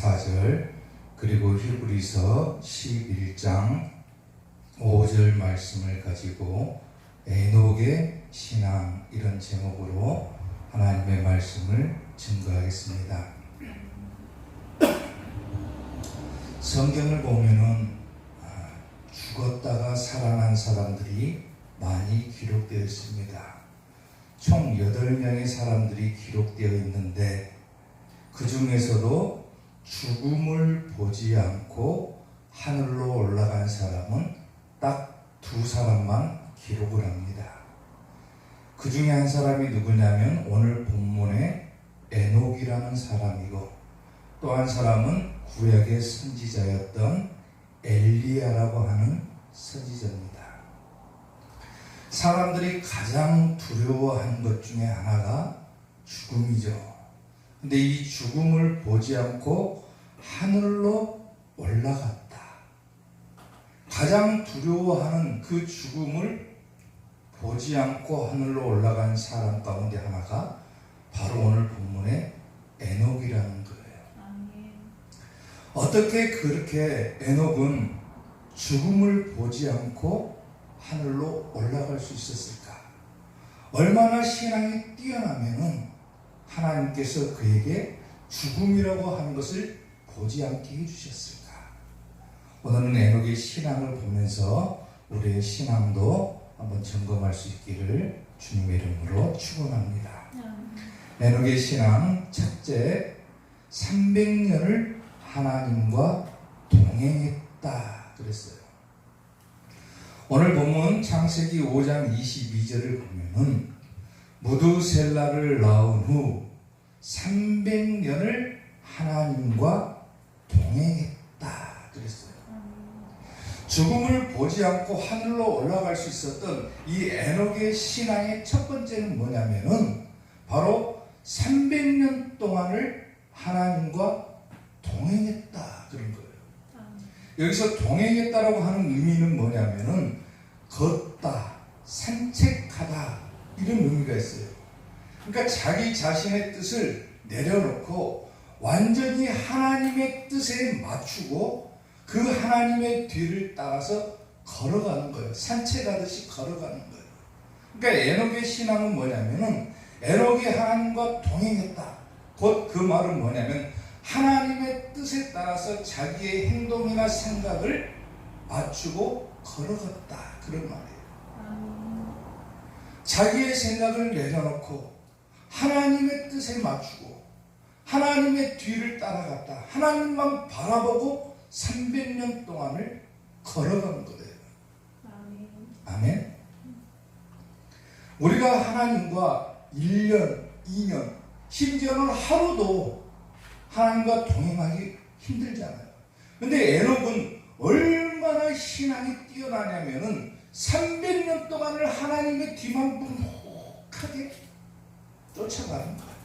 4절 그리고 히브리서 11장 5절 말씀을 가지고 에녹의 신앙 이런 제목으로 하나님의 말씀을 증거하겠습니다. 성경을 보면은 죽었다가 살아난 사람들이 많이 기록되어 있습니다. 총 8명의 사람들이 기록되어 있는데 그 중에서도 죽음을 보지 않고 하늘로 올라간 사람은 딱 2사람만 기록을 합니다. 그 중에 한 사람이 누구냐면 오늘 본문의 에녹이라는 사람이고 또 한 사람은 구약의 선지자였던 엘리야라고 하는 선지자입니다. 사람들이 가장 두려워하는 것 중에 하나가 죽음이죠. 근데 이 죽음을 보지 않고 하늘로 올라갔다. 가장 두려워하는 그 죽음을 보지 않고 하늘로 올라간 사람 가운데 하나가 바로 오늘 본문의 에녹이라는 거예요. 어떻게 그렇게 에녹은 죽음을 보지 않고 하늘로 올라갈 수 있었을까? 얼마나 신앙이 뛰어나면은 하나님께서 그에게 죽음이라고 하는 것을 보지 않게 해주셨을까? 오늘은 에녹의 신앙을 보면서 우리의 신앙도 한번 점검할 수 있기를 주님의 이름으로 축원합니다. 에녹의 신앙 첫째, 300년을 하나님과 동행했다 그랬어요. 오늘 본문 창세기 5장 22절을 보면은 무두셀라를 낳은 후 300년을 하나님과 동행했다 그랬어요. 죽음을 보지 않고 하늘로 올라갈 수 있었던 이 에녹의 신앙의 첫 번째는 뭐냐면은 바로 300년 동안을 하나님과 동행했다 그런 거예요. 여기서 동행했다라고 하는 의미는 뭐냐면은 걷다, 산책하다 이런 의미가 있어요. 그러니까 자기 자신의 뜻을 내려놓고 완전히 하나님의 뜻에 맞추고 그 하나님의 뒤를 따라서 걸어가는 거예요. 산책하듯이 걸어가는 거예요. 그러니까 에녹의 신앙은 뭐냐면은 에녹이 하나님과 동행했다. 곧 그 말은 뭐냐면 하나님의 뜻에 따라서 자기의 행동이나 생각을 맞추고 걸어갔다 그런 말이에요. 자기의 생각을 내려놓고 하나님의 뜻에 맞추고 하나님의 뒤를 따라갔다. 하나님만 바라보고 300년 동안을 걸어간 거예요. 아멘. 우리가 하나님과 1년, 2년, 심지어는 하루도 하나님과 동행하기 힘들잖아요. 근데 에녹은 얼마나 신앙이 뛰어나냐면은 300년 동안을 하나님의 뒤만 묵묵하게 쫓아가는 거예요.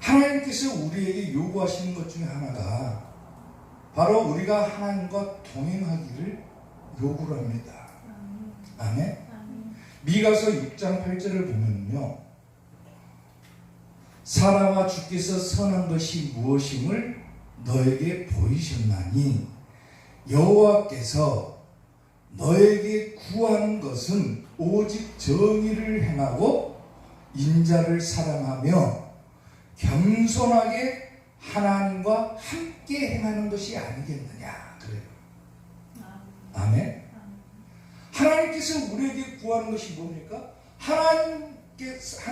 하나님께서 우리에게 요구하시는 것 중에 하나가 바로 우리가 하나님과 동행하기를 요구를 합니다. 아멘. 미가서 6장 8절을 보면요. 사람아 주께서 선한 것이 무엇임을 너에게 보이셨나니 여호와께서 너에게 구하는 것은 오직 정의를 행하고 인자를 사랑하며 겸손하게 하나님과 함께 행하는 것이 아니겠느냐 그래요. 아멘. 하나님께서 우리에게 구하는 것이 뭡니까? 하나님께서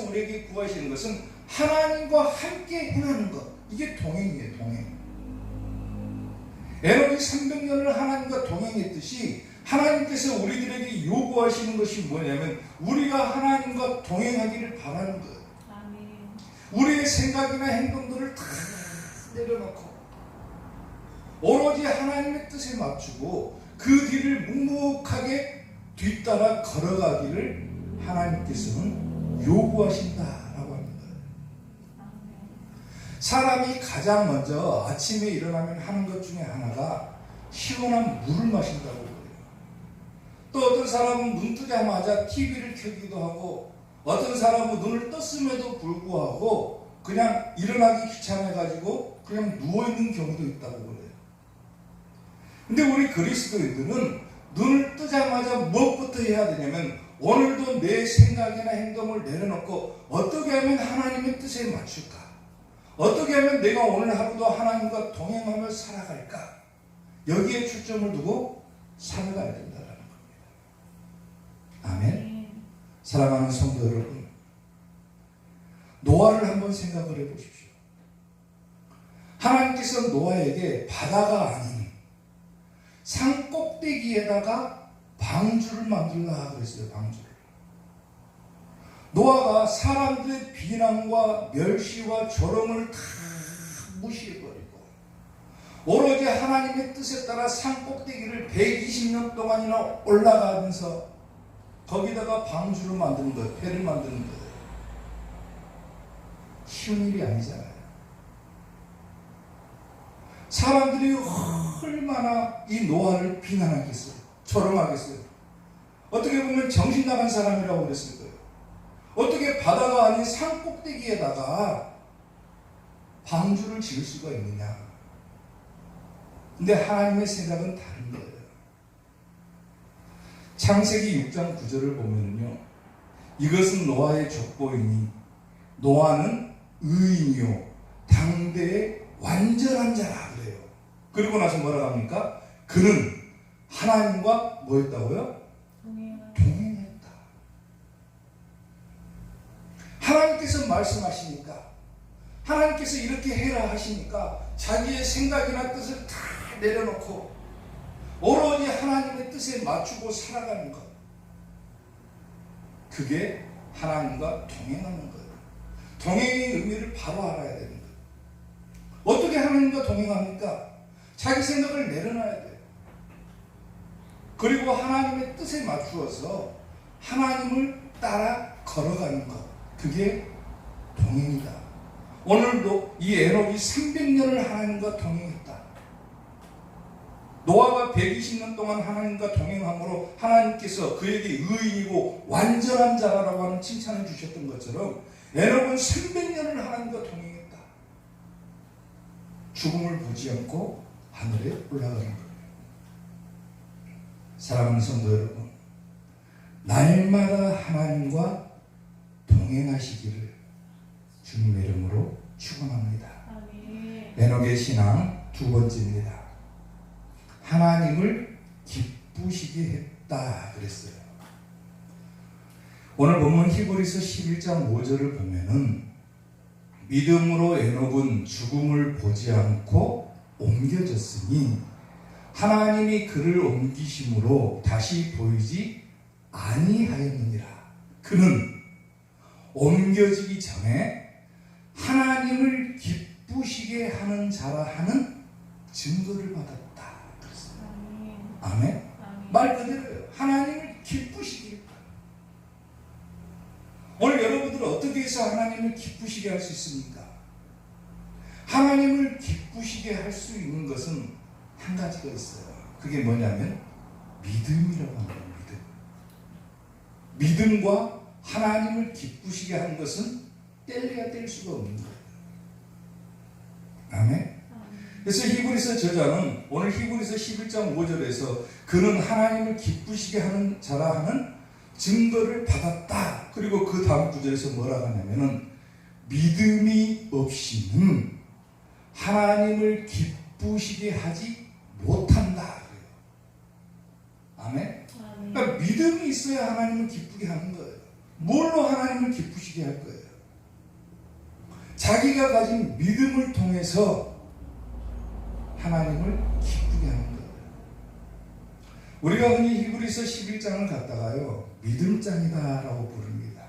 우리에게 구하시는 것은 하나님과 함께 행하는 것. 이게 동행이에요. 동행. 에녹이 300년을 하나님과 동행했듯이 하나님께서 우리들에게 요구하시는 것이 뭐냐면 우리가 하나님과 동행하기를 바라는 거예요. 우리의 생각이나 행동들을 다 내려놓고 오로지 하나님의 뜻에 맞추고 그 뒤를 묵묵하게 뒤따라 걸어가기를 하나님께서는 요구하신다라고 합니다. 사람이 가장 먼저 아침에 일어나면 하는 것 중에 하나가 시원한 물을 마신다고 그래요. 또 어떤 사람은 눈 뜨자마자 TV를 켜기도 하고 어떤 사람은 눈을 떴음에도 불구하고 그냥 일어나기 귀찮아가지고 그냥 누워있는 경우도 있다고 그래요. 근데 우리 그리스도인들은 눈을 뜨자마자 무엇부터 해야 되냐면 오늘도 내 생각이나 행동을 내려놓고 어떻게 하면 하나님의 뜻에 맞출까? 어떻게 하면 내가 오늘 하루도 하나님과 동행하며 살아갈까? 여기에 초점을 두고 살아가야 된다는 겁니다. 아멘. 사랑하는 성도 여러분, 노아를 한번 생각을 해보십시오. 하나님께서 노아에게 바다가 아닌 산 꼭대기에다가 방주를 만들라 그랬어요. 방주를. 노아가 사람들의 비난과 멸시와 조롱을 다 무시해버리고 오로지 하나님의 뜻에 따라 산 꼭대기를 120년 동안이나 올라가면서 거기다가 방주를 만드는 거예요. 배를 만드는 거예요. 쉬운 일이 아니잖아요. 사람들이 얼마나 이 노아를 비난하겠어요. 조롱하겠어요. 어떻게 보면 정신 나간 사람이라고 그랬을 거예요. 어떻게 바다가 아닌 산 꼭대기에다가 방주를 지을 수가 있느냐. 근데 하나님의 생각은 다른 거예요. 창세기 6장 9절을 보면요, 이것은 노아의 족보이니 노아는 의인이요 당대의 완전한 자라 그래요. 그리고 나서 뭐라고 합니까? 그는 하나님과 뭐였다고요? 동행했다. 하나님께서 말씀하시니까, 하나님께서 이렇게 해라 하시니까 자기의 생각이나 뜻을 다 내려놓고 오로지 하나님의 뜻에 맞추고 살아가는 것, 그게 하나님과 동행하는 거예요. 동행의 의미를 바로 알아야 되는 거예요. 어떻게 하나님과 동행합니까? 자기 생각을 내려놔야 돼요. 그리고 하나님의 뜻에 맞추어서 하나님을 따라 걸어가는 것, 그게 동행이다. 오늘도 이 에녹이 300년을 하나님과 동행했다. 노아가 120년 동안 하나님과 동행함으로 하나님께서 그에게 의인이고 완전한 자라고 하는 칭찬을 주셨던 것처럼 에녹은 300년을 하나님과 동행했다. 죽음을 보지 않고 하늘에 올라가는 거예요. 사랑하는 성도 여러분, 날마다 하나님과 동행하시기를 주님의 이름으로 축원합니다. 에녹의 신앙 두 번째입니다. 하나님을 기쁘시게 했다 그랬어요. 오늘 본문 히브리서 11장 5절을 보면은 믿음으로 에녹은 죽음을 보지 않고 옮겨졌으니 하나님이 그를 옮기심으로 다시 보이지 아니하였느니라. 그는 옮겨지기 전에 하나님을 기쁘시게 하는 자라 하는 증거를 받았다. 아멘. 말 그대로예요. 하나님을 기쁘시게 했다. 오늘 여러분들은 어떻게 해서 하나님을 기쁘시게 할 수 있습니까? 하나님을 기쁘시게 할 수 있는 것은 한 가지가 있어요. 그게 뭐냐면 믿음이라고 합니다. 믿음과 하나님을 기쁘시게 하는 것은 뗄래야 뗄 수가 없는 거예요. 아멘. 그래서 히브리서 저자는 오늘 히브리서 11장 5절에서 그는 하나님을 기쁘시게 하는 자라 하는 증거를 받았다. 그리고 그 다음 구절에서 뭐라고 하냐면은 믿음이 없이는 하나님을 기쁘시게 하지 못한다. 그래요. 아멘. 그러니까 믿음이 있어야 하나님을 기쁘게 하는 거예요. 뭘로 하나님을 기쁘시게 할 거예요? 자기가 가진 믿음을 통해서 하나님을 기쁘게 하는 거예요. 우리가 흔히 히브리서 11장을 갖다가요, 믿음장이다라고 부릅니다.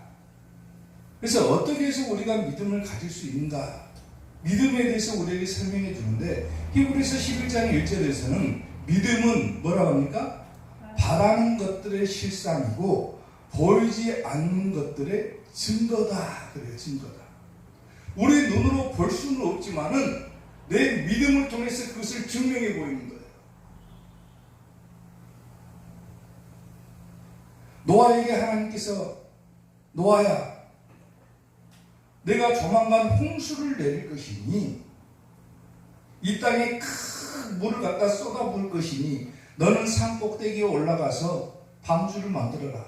그래서 어떻게 해서 우리가 믿음을 가질 수 있는가? 믿음에 대해서 우리에게 설명해 주는데 히브리서 11장 1절에서는 믿음은 뭐라고 합니까? 바라는 것들의 실상이고 보이지 않는 것들의 증거다. 그래요. 증거다. 우리 눈으로 볼 수는 없지만은 내 믿음을 통해서 그것을 증명해 보이는 거예요. 노아에게 하나님께서 노아야, 내가 조만간 홍수를 내릴 것이니 이 땅에 큰 물을 갖다 쏟아부을 것이니 너는 산 꼭대기에 올라가서 방주를 만들어라.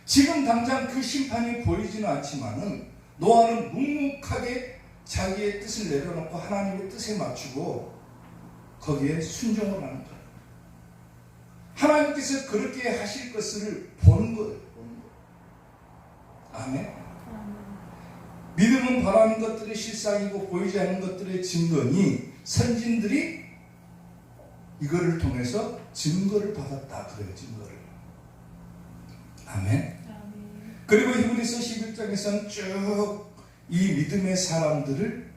지금 당장 그 심판이 보이지는 않지만은 노아는 묵묵하게 자기의 뜻을 내려놓고 하나님의 뜻에 맞추고 거기에 순종을 하는 거예요. 하나님께서 그렇게 하실 것을 보는 거예요. 아멘. 믿음은 바라는 것들의 실상이고 보이지 않는 것들의 증거니 선진들이 이거를 통해서 증거를 받았다 그래요. 증거를. 아멘. 그리고 히브리서 11장에서는 쭉 이 믿음의 사람들을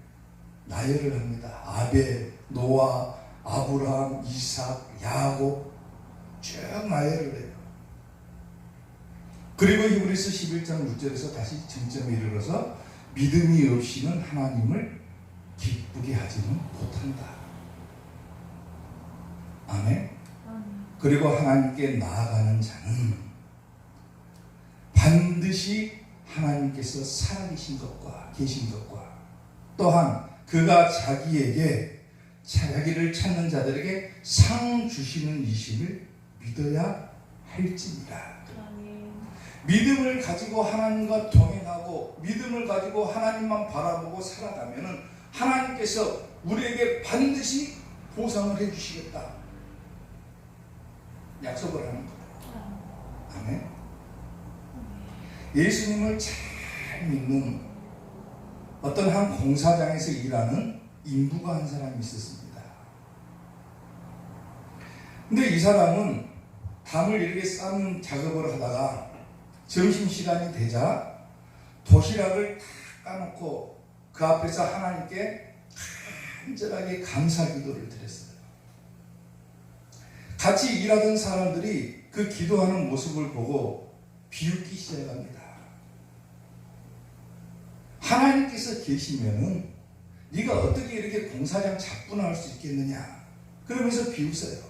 나열을 합니다. 아벨, 노아, 아브라함, 이삭, 야곱 쭉 나열을 해요. 그리고 히브리서 11장 6절에서 다시 정점에 이르러서 믿음이 없이는 하나님을 기쁘게 하지는 못한다. 아멘. 그리고 하나님께 나아가는 자는 반드시 하나님께서 살아계신 것과 계신 것과 또한 그가 자기에게 자기를 찾는 자들에게 상 주시는 이심을 믿어야 할지니라. 믿음을 가지고 하나님과 동행하고 믿음을 가지고 하나님만 바라보고 살아가면 하나님께서 우리에게 반드시 보상을 해주시겠다 약속을 하는 거예요. 아멘. 예수님을 잘 믿는 어떤 한 공사장에서 일하는 인부가 한 사람이 있었습니다. 근데 이 사람은 담을 이렇게 쌓는 작업을 하다가 점심시간이 되자 도시락을 다 까놓고 그 앞에서 하나님께 간절하게 감사 기도를 드렸어요. 같이 일하던 사람들이 그 기도하는 모습을 보고 비웃기 시작합니다. 하나님께서 계시면은 네가 어떻게 이렇게 공사장 작분할 수 있겠느냐 그러면서 비웃어요.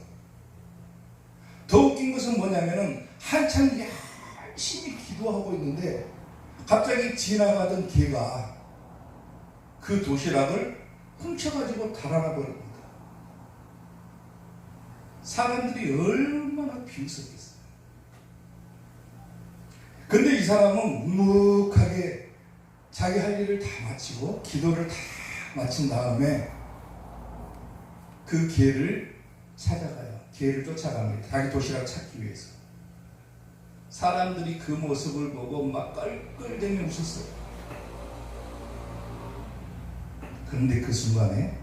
더 웃긴 것은 뭐냐면은 한참 열심히 기도하고 있는데 갑자기 지나가던 개가 그 도시락을 훔쳐가지고 달아나 버립니다. 사람들이 얼마나 비웃었겠어요. 근데 이 사람은 묵묵하게 자기 할 일을 다 마치고 기도를 다 마친 다음에 그 개를 찾아가요. 개를 쫓아갑니다. 자기 도시락을 찾기 위해서. 사람들이 그 모습을 보고 막 껄껄대며 웃었어요. 그런데 그 순간에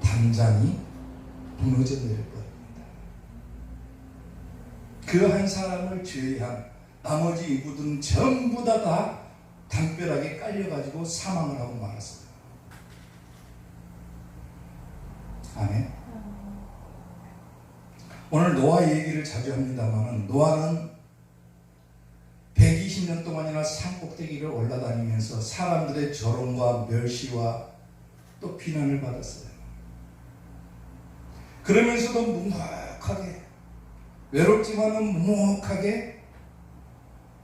담장이 무너져 내려버립니다. 그 한 사람을 제외한 나머지 인부들은 전부 다 담벼락에 깔려가지고 사망을 하고 말았어요. 아멘. 오늘 노아 얘기를 자주 합니다만 노아는 120년 동안이나 산 꼭대기를 올라다니면서 사람들의 조롱과 멸시와 또 비난을 받았어요. 그러면서도 묵묵하게 외롭지만은 묵묵하게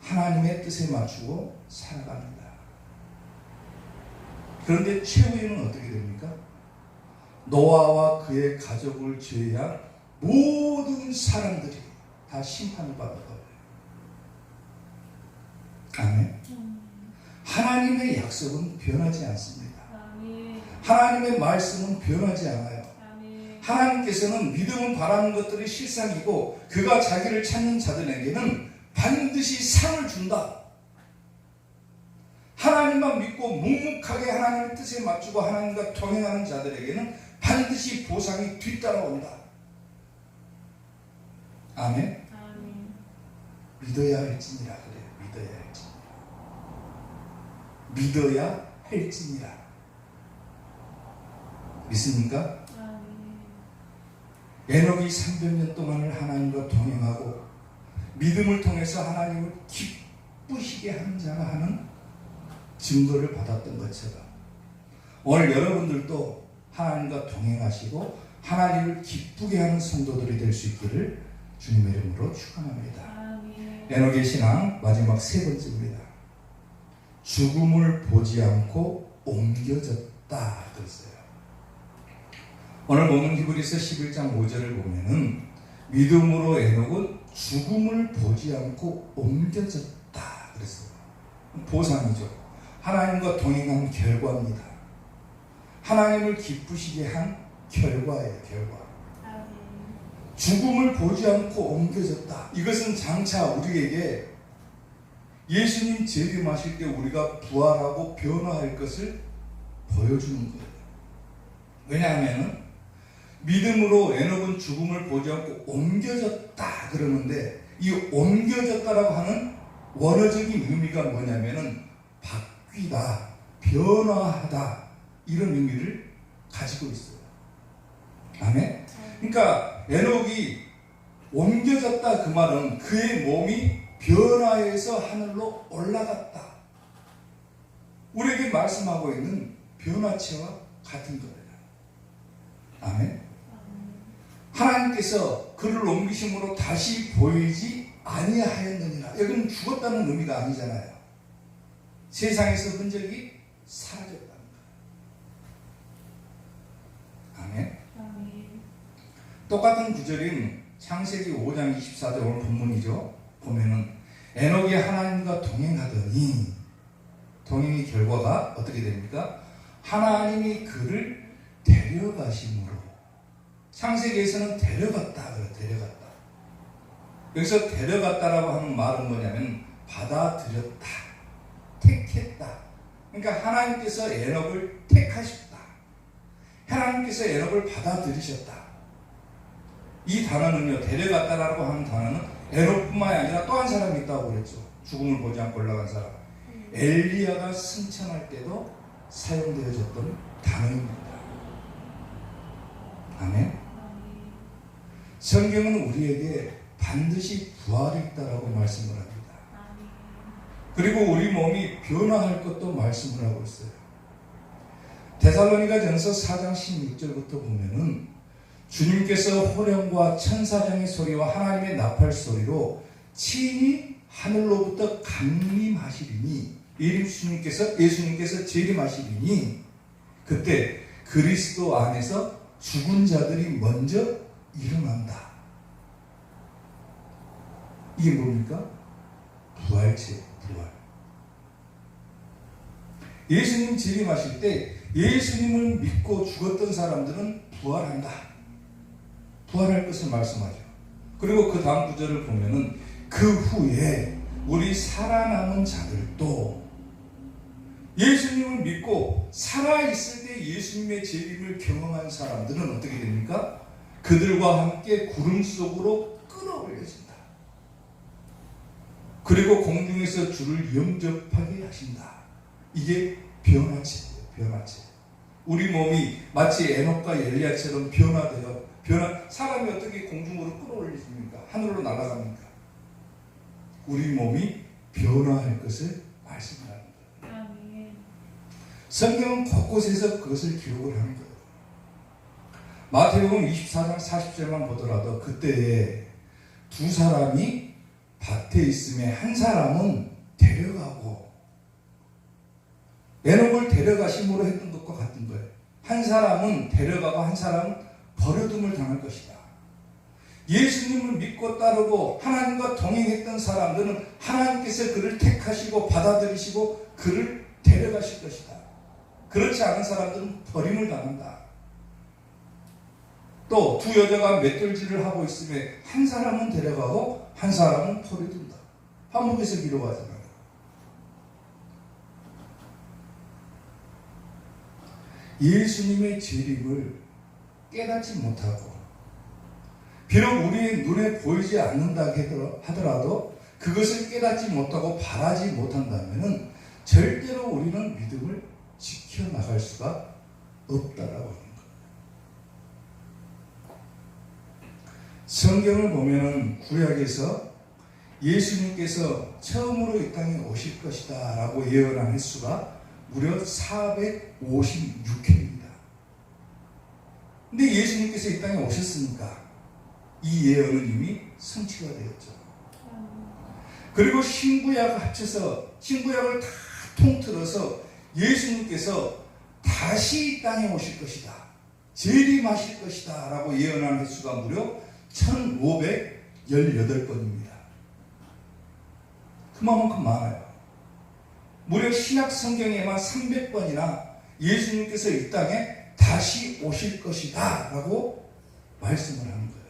하나님의 뜻에 맞추고 살아갑니다. 그런데 최후에는 어떻게 됩니까? 노아와 그의 가족을 제외한 모든 사람들이 다 심판을 받았거든요. 아멘. 하나님의 약속은 변하지 않습니다. 하나님의 말씀은 변하지 않아요. 하나님께서는 믿음은 바라는 것들이 실상이고 그가 자기를 찾는 자들에게는 반드시 상을 준다. 하나님만 믿고 묵묵하게 하나님의 뜻에 맞추고 하나님과 동행하는 자들에게는 반드시 보상이 뒤따라온다. 아멘. 믿어야 할지니라 그래요. 믿어야 할지니라. 믿습니까? 에녹이 300년 동안을 하나님과 동행하고 믿음을 통해서 하나님을 기쁘시게 하는 자가 하는 증거를 받았던 것처럼 오늘 여러분들도 하나님과 동행하시고 하나님을 기쁘게 하는 성도들이 될 수 있기를 주님의 이름으로 축원합니다. 에녹의 신앙 마지막 세 번째입니다. 죽음을 보지 않고 옮겨졌다 그랬어요. 오늘 보면 히브리서 11장 5절을 보면은 믿음으로 에녹은 죽음을 보지 않고 옮겨졌다 그랬어요. 보상이죠. 하나님과 동행한 결과입니다. 하나님을 기쁘시게 한 결과예요. 결과. 죽음을 보지 않고 옮겨졌다. 이것은 장차 우리에게 예수님 재림하실 때 우리가 부활하고 변화할 것을 보여주는 거예요. 왜냐하면 믿음으로 에녹은 죽음을 보지 않고 옮겨졌다 그러는데 이 옮겨졌다라고 하는 원어적인 의미가 뭐냐면은 바뀌다, 변화하다 이런 의미를 가지고 있어요. 아멘. 그러니까 에녹이 옮겨졌다 그 말은 그의 몸이 변화해서 하늘로 올라갔다. 우리에게 말씀하고 있는 변화체와 같은 거예요. 아멘. 하나님께서 그를 옮기심으로 다시 보이지 아니하였느니라. 여기는 죽었다는 의미가 아니잖아요. 세상에서 흔적이 사라졌다는 거예요. 아멘. 똑같은 구절인 창세기 5장 24절 오늘 본문이죠. 보면은 에녹이 하나님과 동행하더니 동행의 결과가 어떻게 됩니까? 하나님이 그를 데려가심으로. 창세기에서는 데려갔다 그래요. 데려갔다. 여기서 데려갔다라고 하는 말은 뭐냐면 받아들였다, 택했다. 그러니까 하나님께서 에녹을 택하셨다. 하나님께서 에녹을 받아들이셨다. 이 단어는요, 데려갔다라고 하는 단어는 에녹뿐만이 아니라 또 한 사람이 있다고 그랬죠. 죽음을 보지 않고 올라간 사람. 엘리야가 승천할 때도 사용되어졌던 단어입니다. 아멘. 성경은 우리에게 반드시 부활이 있다라고 말씀을 합니다. 그리고 우리 몸이 변화할 것도 말씀을 하고 있어요. 데살로니가전서 4장 16절부터 보면은 주님께서 호령과 천사장의 소리와 하나님의 나팔 소리로 친히 하늘로부터 강림하시리니 예수님께서 재림하시리니 그때 그리스도 안에서 죽은 자들이 먼저 일어난다. 이게 뭡니까? 부활체, 부활. 예수님 재림하실 때 예수님을 믿고 죽었던 사람들은 부활한다. 부활할 것을 말씀하죠. 그리고 그 다음 구절을 보면은 그 후에 우리 살아남은 자들도 예수님을 믿고 살아있을 때 예수님의 재림을 경험한 사람들은 어떻게 됩니까? 그들과 함께 구름 속으로 끌어올려진다. 그리고 공중에서 주를 영접하게 하신다. 이게 변화체예요. 변화체. 우리 몸이 마치 에녹과 엘리야처럼 사람이 어떻게 공중으로 끌어올리십니까? 하늘로 날아갑니까? 우리 몸이 변화할 것을 말씀하는 거예요. 성경은 곳곳에서 그것을 기록을 하는 거예요. 마태복음 24장 40절만 보더라도 그때에 두 사람이 밭에 있음에 한 사람은 데려가고 에녹을 데려가심으로 했던 것과 같은 거예요. 한 사람은 데려가고 한 사람은 버려둠을 당할 것이다. 예수님을 믿고 따르고 하나님과 동행했던 사람들은 하나님께서 그를 택하시고 받아들이시고 그를 데려가실 것이다. 그렇지 않은 사람들은 버림을 당한다. 또 두 여자가 맷돌질을 하고 있음에 한 사람은 데려가고 한 사람은 버려둔다. 한복에서 기록하잖아요. 예수님의 재림을 깨닫지 못하고 비록 우리의 눈에 보이지 않는다 하더라도 그것을 깨닫지 못하고 바라지 못한다면 절대로 우리는 믿음을 지켜나갈 수가 없다라고 하는 거예요. 성경을 보면 구약에서 예수님께서 처음으로 이 땅에 오실 것이다 라고 예언한 횟수가 무려 456회입니다. 근데 예수님께서 이 땅에 오셨으니까 이 예언은 이미 성취가 되었죠. 그리고 신구약을 합쳐서 신구약을 다 통틀어서 예수님께서 다시 이 땅에 오실 것이다, 재림하실 것이다 라고 예언한 횟수가 무려 1518번입니다. 그만큼 많아요. 무려 신약 성경에만 300번이나 예수님께서 이 땅에 다시 오실 것이다 라고 말씀을 하는 거예요.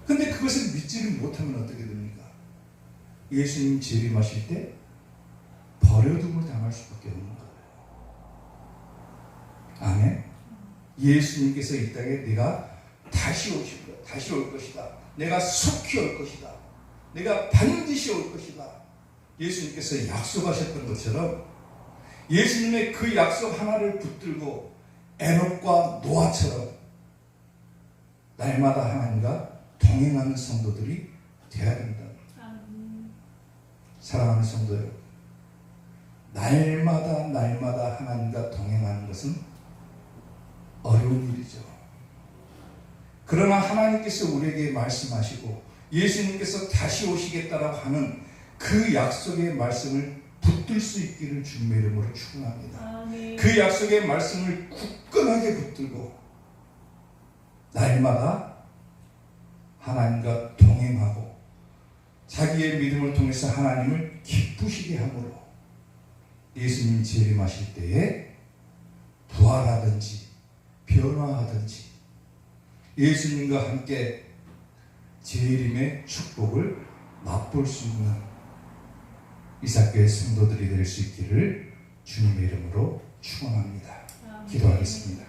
근데 그것을 믿지를 못하면 어떻게 됩니까? 예수님 재림하실 때 버려둠을 당할 수밖에 없는 거예요. 아멘. 예수님께서 이 땅에 내가 다시 오실 거야, 다시 올 것이다, 내가 속히 올 것이다, 내가 반드시 올 것이다, 예수님께서 약속하셨던 것처럼 예수님의 그 약속 하나를 붙들고 에녹과 노아처럼 날마다 하나님과 동행하는 성도들이 되어야 된다. 사랑하는 성도 여러분, 날마다 하나님과 동행하는 것은 어려운 일이죠. 그러나 하나님께서 우리에게 말씀하시고 예수님께서 다시 오시겠다라고 하는 그 약속의 말씀을 붙들 수 있기를 주님의 이름으로 축원합니다. 그 약속의 말씀을 굳건하게 붙들고 날마다 하나님과 동행하고 자기의 믿음을 통해서 하나님을 기쁘시게 함으로 예수님 재림하실 때에 부활하든지 변화하든지 예수님과 함께 재림의 축복을 맛볼 수 있는 이삭교회 성도들이 될 수 있기를 주님의 이름으로 축원합니다. 기도하겠습니다.